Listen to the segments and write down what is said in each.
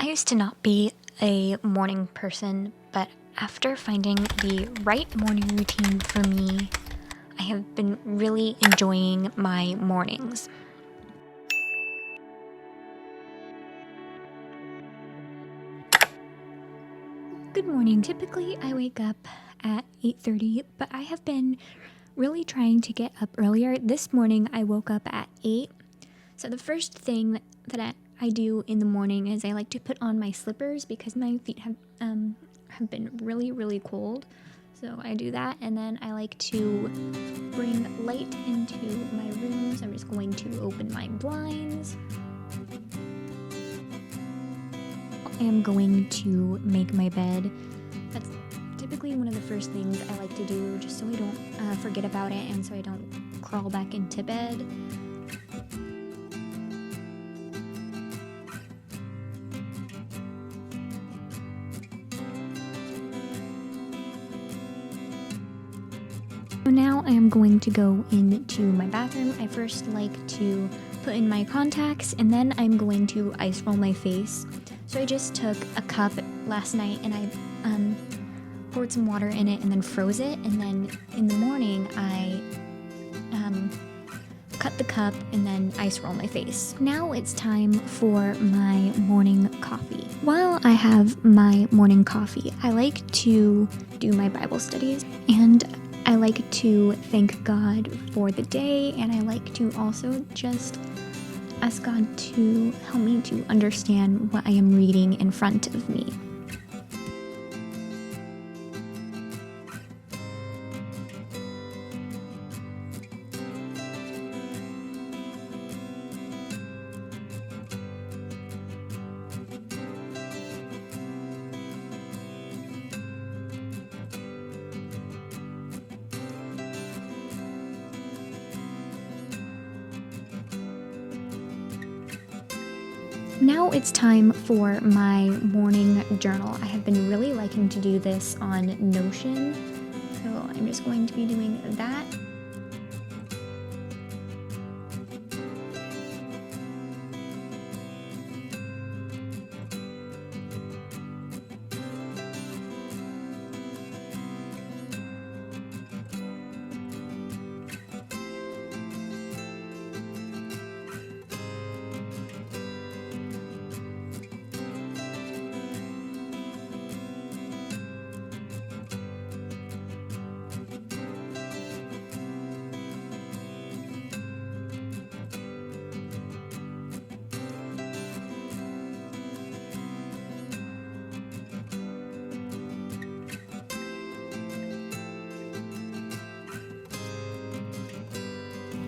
used to not be a morning person, but after finding the right morning routine for me, I have been really enjoying my mornings. Good morning. Typically, I wake up at 8:30, but I have been really trying to get up earlier. This morning, I woke up at 8. So the first thing that I do in the morning is I like to put on my slippers because my feet have been really cold. So I do that, and then I like to bring light into my room. So I'm just going to open my blinds. I am going to make my bed. That's typically one of the first things I like to do, just so I don't forget about it and so I don't crawl back into bed. So now I am going to go into my bathroom. I first like to put in my contacts, and then I'm going to ice roll my face. So I just took a cup last night and I poured some water in it and then froze it, and then in the morning I cut the cup and then ice roll my face. Now it's time for my morning coffee. While I have my morning coffee, I like to do my Bible studies, and I like to thank God for the day, and I like to also just ask God to help me to understand what I am reading in front of me. Now it's time for my morning journal. I have been really liking to do this on Notion, so I'm just going to be doing that.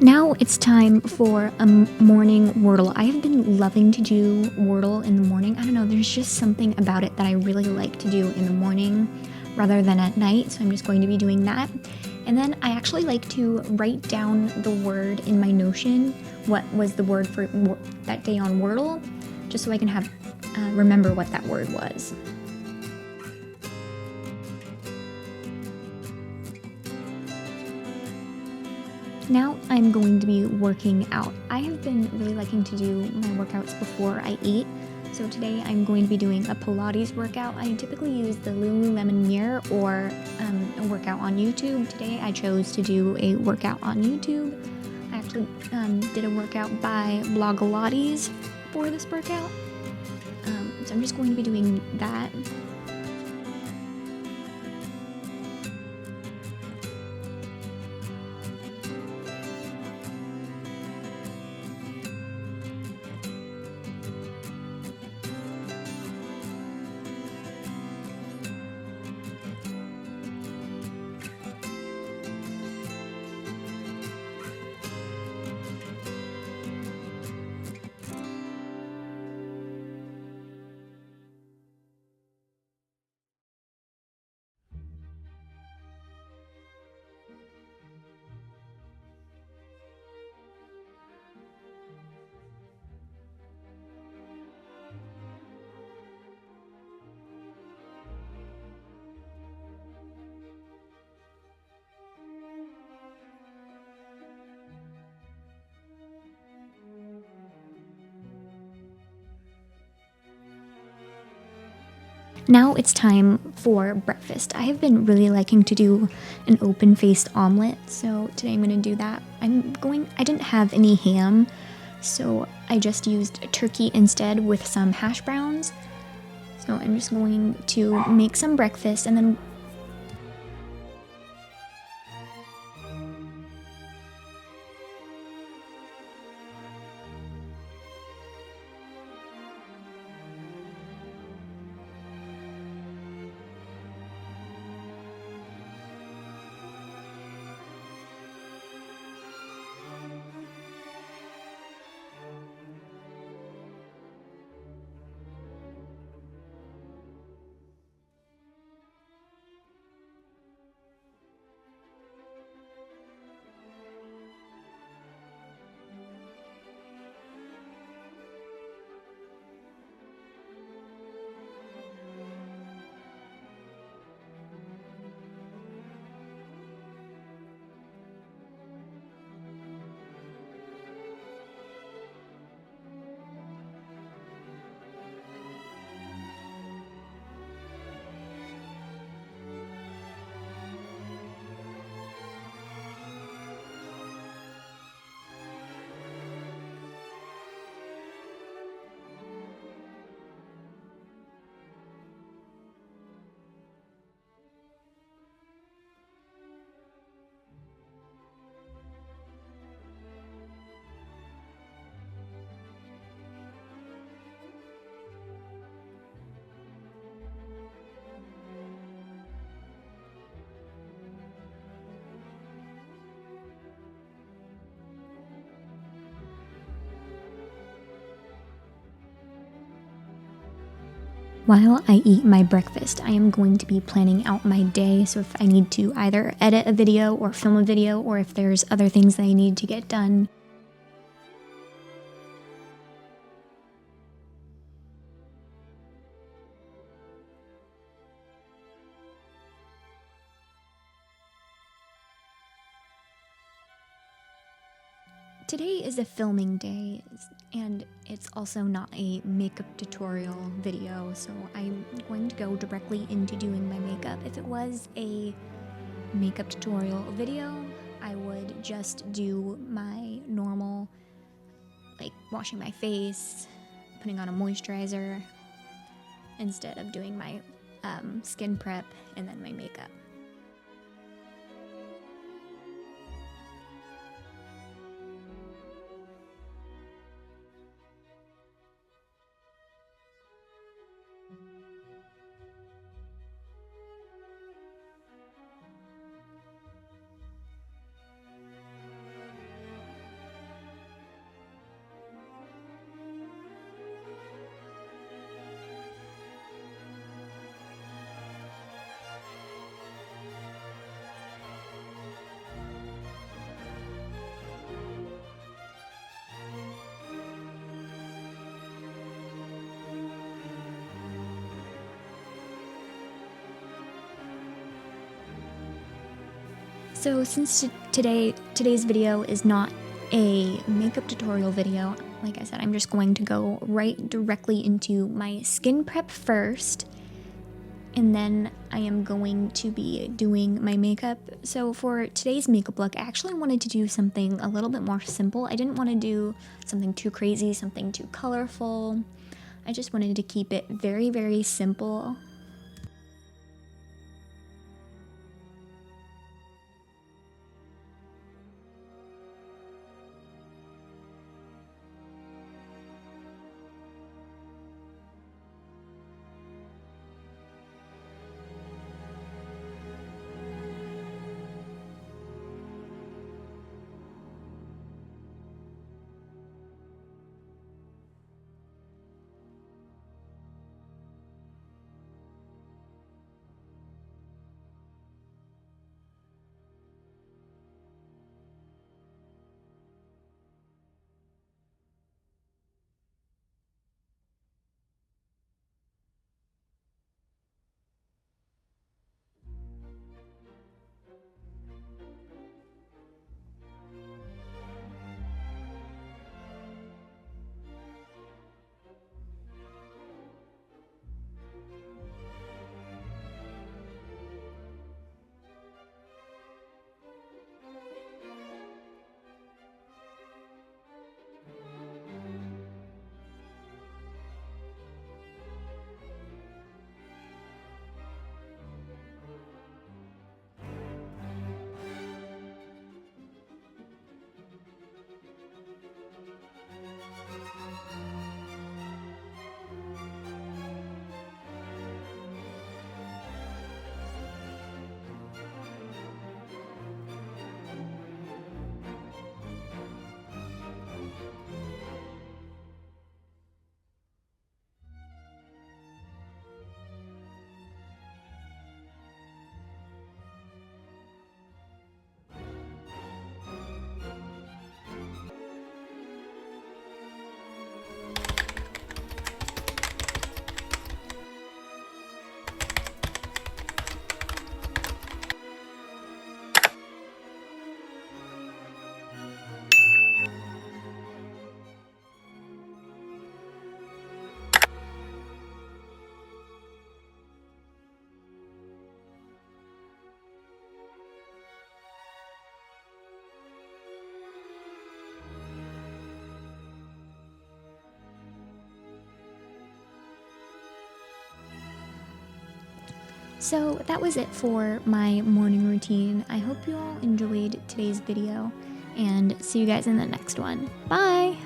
Now it's time for a morning Wordle. I have been loving to do Wordle in the morning. I don't know, there's just something about it that I really like to do in the morning rather than at night, so I'm just going to be doing that. And then I actually like to write down the word in my Notion, what was the word for that day on Wordle, just so I can have remember what that word was. Now I'm going to be working out. I have been really liking to do my workouts before I eat. So today I'm going to be doing a Pilates workout. I typically use the Lululemon Mirror or a workout on YouTube. Today I chose to do a workout on YouTube. I actually did a workout by Blogilates for this workout. So I'm just going to be doing that. now it's time for breakfast. I have been really liking to do an open-faced omelet, so today I'm going to do that. I didn't have any ham, so I just used turkey instead with some hash browns. So I'm just going to make some breakfast and then while I eat my breakfast, I am going to be planning out my day. So if I need to either edit a video or film a video, or if there's other things that I need to get done. Today is a filming day, and it's also not a makeup tutorial video, so I'm going to go directly into doing my makeup. If it was a makeup tutorial video, I would just do my normal, like washing my face, putting on a moisturizer, instead of doing my skin prep and then my makeup. So since today's video is not a makeup tutorial video, like I said, I'm just going to go right directly into my skin prep first, and then I am going to be doing my makeup. So for today's makeup look, I actually wanted to do something a little bit more simple. I didn't want to do something too crazy, something too colorful. I just wanted to keep it very, very simple. So that was it for my morning routine. I hope you all enjoyed today's video and see you guys in the next one. Bye!